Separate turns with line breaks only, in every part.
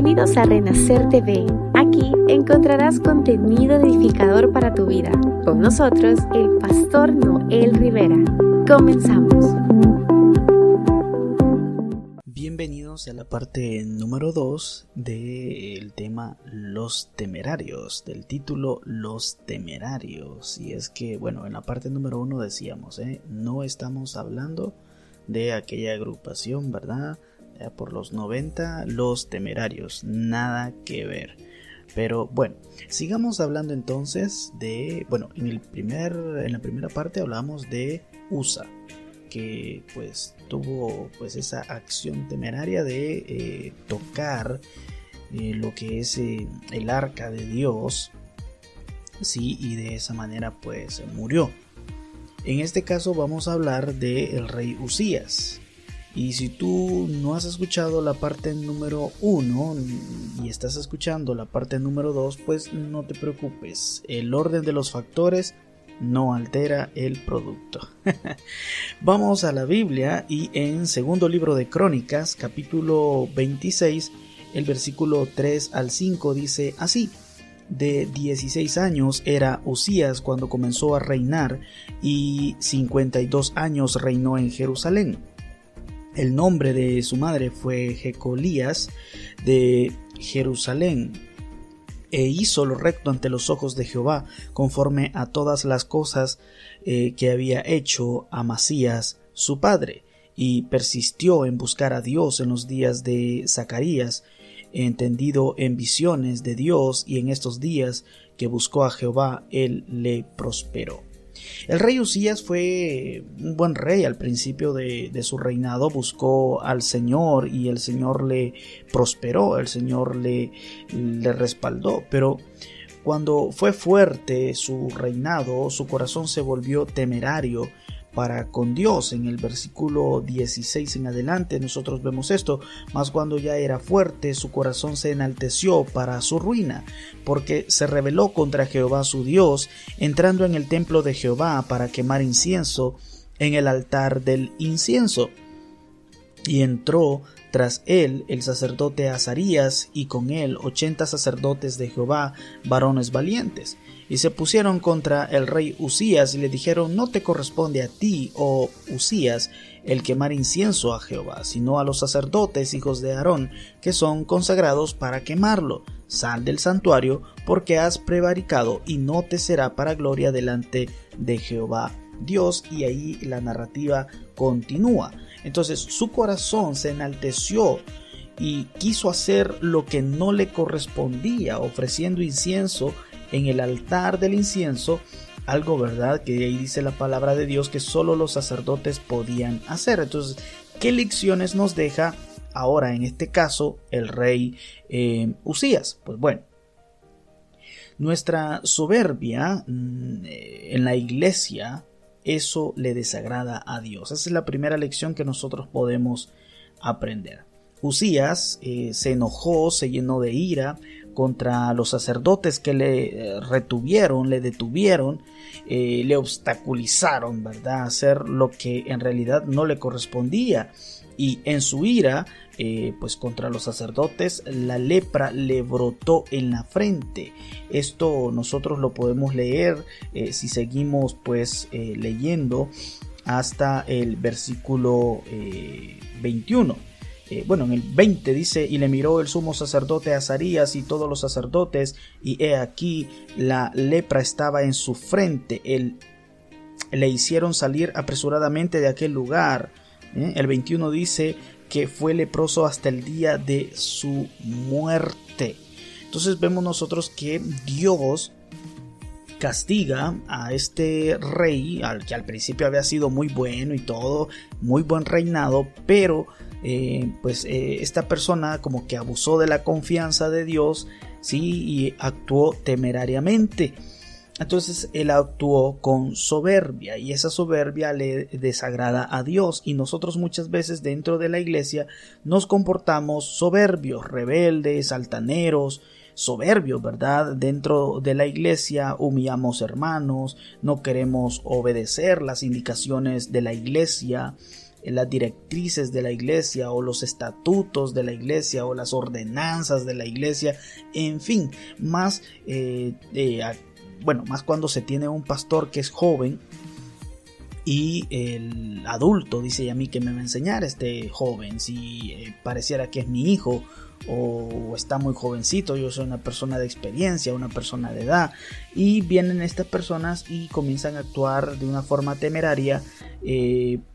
Bienvenidos a Renacer TV. Aquí encontrarás contenido edificador para tu vida. Con nosotros, el pastor Noel Rivera. Comenzamos.
Bienvenidos a la parte número 2 del tema Los Temerarios, del título Los Temerarios. Y es que, en la parte número 1 decíamos, no estamos hablando de aquella agrupación, ¿verdad? Por los 90, Los Temerarios, nada que ver. Pero sigamos hablando entonces de, en la primera parte hablamos de Usa, que tuvo esa acción temeraria de tocar lo que es el arca de Dios, sí, y de esa manera murió. En este caso vamos a hablar del rey Usías. Y si tú no has escuchado la parte número 1 y estás escuchando la parte número 2, pues no te preocupes, el orden de los factores no altera el producto. Vamos a la Biblia y en segundo libro de Crónicas, capítulo 26, el versículo 3 al 5 dice así: de 16 años era Usías cuando comenzó a reinar y 52 años reinó en Jerusalén. El nombre de su madre fue Jecolías de Jerusalén. E hizo lo recto ante los ojos de Jehová, conforme a todas las cosas que había hecho Amasías su padre, y persistió en buscar a Dios en los días de Zacarías, entendido en visiones de Dios, y en estos días que buscó a Jehová, él le prosperó. El rey Usías fue un buen rey al principio de su reinado, buscó al Señor y el Señor le prosperó, el Señor le respaldó, pero cuando fue fuerte su reinado, su corazón se volvió temerario para con Dios. En el versículo 16 en adelante nosotros vemos esto: mas cuando ya era fuerte, su corazón se enalteció para su ruina, porque se rebeló contra Jehová su Dios, entrando en el templo de Jehová para quemar incienso en el altar del incienso. Y entró tras él el sacerdote Azarías, y con él 80 sacerdotes de Jehová, varones valientes. Y se pusieron contra el rey Usías y le dijeron: no te corresponde a ti, oh Usías, el quemar incienso a Jehová, sino a los sacerdotes, hijos de Aarón, que son consagrados para quemarlo. Sal del santuario, porque has prevaricado, y no te será para gloria delante de Jehová Dios. Y ahí la narrativa continúa. Entonces su corazón se enalteció y quiso hacer lo que no le correspondía, ofreciendo incienso en el altar del incienso, algo, ¿verdad?, que ahí dice la palabra de Dios que solo los sacerdotes podían hacer. Entonces, ¿qué lecciones nos deja ahora en este caso el rey Usías? Nuestra soberbia en la iglesia, eso le desagrada a Dios. Esa es la primera lección que nosotros podemos aprender. Usías se enojó, se llenó de ira contra los sacerdotes que le retuvieron, le detuvieron, le obstaculizaron, ¿verdad?, hacer lo que en realidad no le correspondía. Y en su ira, contra los sacerdotes, la lepra le brotó en la frente. Esto nosotros lo podemos leer si seguimos leyendo hasta el versículo 21. En el 20 dice: y le miró el sumo sacerdote Azarías y todos los sacerdotes, y he aquí la lepra estaba en su frente. Le hicieron salir apresuradamente de aquel lugar. El 21 dice que fue leproso hasta el día de su muerte. Entonces vemos nosotros que Dios castiga a este rey, que al principio había sido muy bueno y todo, muy buen reinado, pero esta persona como que abusó de la confianza de Dios, ¿sí?, y actuó temerariamente. Entonces él actuó con soberbia, y esa soberbia le desagrada a Dios. Y nosotros muchas veces dentro de la iglesia nos comportamos soberbios, rebeldes, altaneros, soberbios, ¿verdad? Dentro de la iglesia humillamos hermanos, no queremos obedecer las indicaciones de la iglesia, las directrices de la iglesia o los estatutos de la iglesia o las ordenanzas de la iglesia, en fin, más cuando se tiene un pastor que es joven y el adulto dice: ¿y a mí qué me va a enseñar este joven? Si pareciera que es mi hijo o está muy jovencito, yo soy una persona de experiencia, una persona de edad. Y vienen estas personas y comienzan a actuar de una forma temeraria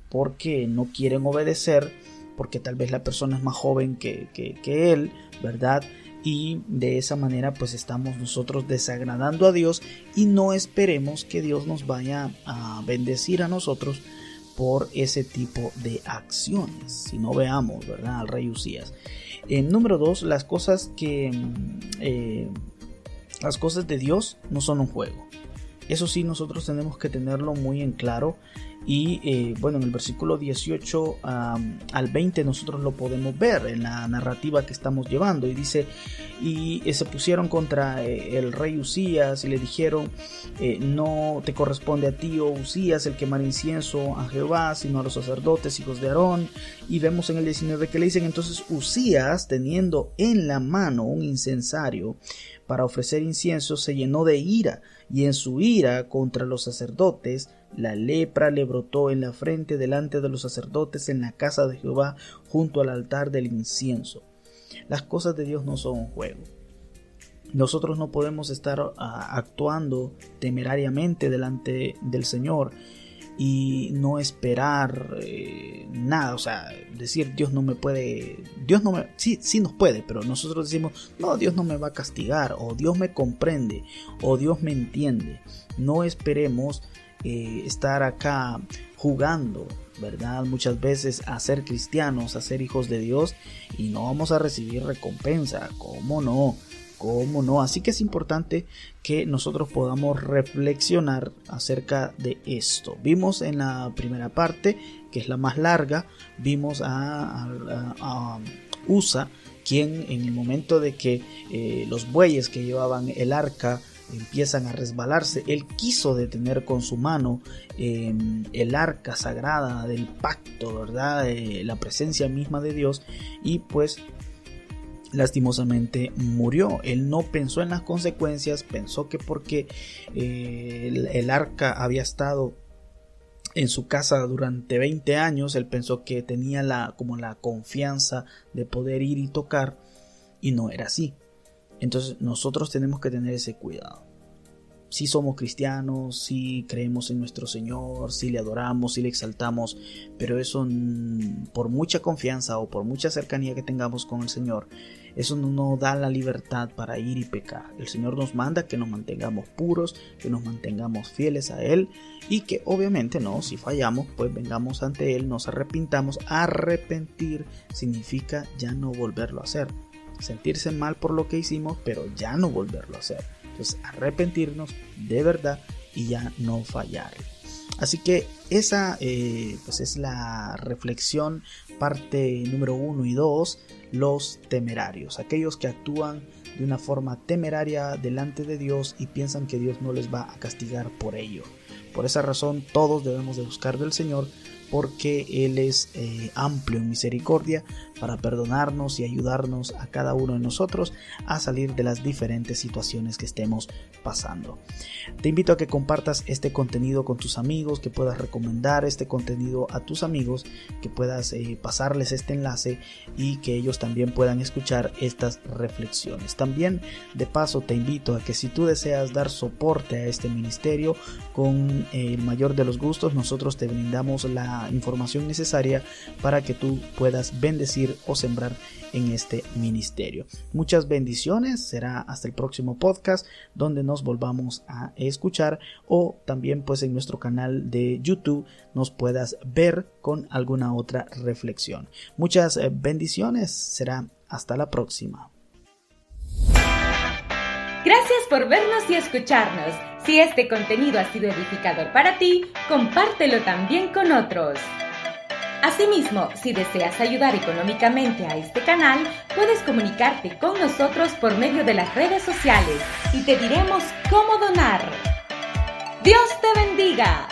porque no quieren obedecer, porque tal vez la persona es más joven que él, ¿verdad? Y de esa manera pues estamos nosotros desagradando a Dios, y no esperemos que Dios nos vaya a bendecir a nosotros por ese tipo de acciones. Si no, veamos, ¿verdad?, al rey Uzías. Número 2, las cosas de Dios no son un juego. Eso sí, nosotros tenemos que tenerlo muy en claro. Y en el versículo 18 al 20 nosotros lo podemos ver en la narrativa que estamos llevando. Y dice: y se pusieron contra el rey Uzías y le dijeron: no te corresponde a ti, oh Uzías, el quemar incienso a Jehová, sino a los sacerdotes, hijos de Aarón. Y vemos en el 19 que le dicen: entonces Uzías, teniendo en la mano un incensario para ofrecer incienso, se llenó de ira, y en su ira contra los sacerdotes la lepra le brotó en la frente delante de los sacerdotes en la casa de Jehová, junto al altar del incienso. Las cosas de Dios no son un juego. Nosotros no podemos estar actuando temerariamente delante del Señor y no esperar nada. O sea, decir: Dios no me puede, sí nos puede, pero nosotros decimos: no, Dios no me va a castigar, o Dios me comprende, o Dios me entiende. No esperemos estar acá jugando, ¿verdad?, muchas veces a ser cristianos, a ser hijos de Dios, y no vamos a recibir recompensa. ¿Cómo no? Así que es importante que nosotros podamos reflexionar acerca de esto. Vimos en la primera parte, que es la más larga, vimos a Usa, quien en el momento de que los bueyes que llevaban el arca empiezan a resbalarse, él quiso detener con su mano el arca sagrada del pacto, ¿verdad?, la presencia misma de Dios, y pues lastimosamente murió. Él no pensó en las consecuencias, pensó que porque el arca había estado en su casa durante 20 años, él pensó que tenía la confianza de poder ir y tocar, y no era así. Entonces nosotros tenemos que tener ese cuidado. Si somos cristianos, si creemos en nuestro Señor, si le adoramos, si le exaltamos, pero eso, por mucha confianza o por mucha cercanía que tengamos con el Señor, eso no nos da la libertad para ir y pecar. El Señor nos manda que nos mantengamos puros, que nos mantengamos fieles a Él, y que obviamente si fallamos, pues vengamos ante Él, nos arrepintamos. Arrepentir significa ya no volverlo a hacer. Sentirse mal por lo que hicimos, pero ya no volverlo a hacer. Entonces, arrepentirnos de verdad y ya no fallar. Así que esa pues es la reflexión, parte número 1 y 2, los temerarios, aquellos que actúan de una forma temeraria delante de Dios y piensan que Dios no les va a castigar por ello. Por esa razón, todos debemos de buscar del Señor, porque Él es amplio en misericordia para perdonarnos y ayudarnos a cada uno de nosotros a salir de las diferentes situaciones que estemos pasando. Te invito a que compartas este contenido con tus amigos, que puedas recomendar este contenido a tus amigos, que puedas pasarles este enlace y que ellos también puedan escuchar estas reflexiones. También, de paso, te invito a que si tú deseas dar soporte a este ministerio, con el mayor de los gustos, nosotros te brindamos la información necesaria para que tú puedas bendecir o sembrar en este ministerio. Muchas bendiciones. Será hasta el próximo podcast, donde nos volvamos a escuchar, o también pues en nuestro canal de YouTube nos puedas ver con alguna otra reflexión. Muchas bendiciones. Será hasta la próxima.
Gracias por vernos y escucharnos. Si este contenido ha sido edificador para ti, compártelo también con otros. Asimismo, si deseas ayudar económicamente a este canal, puedes comunicarte con nosotros por medio de las redes sociales y te diremos cómo donar. ¡Dios te bendiga!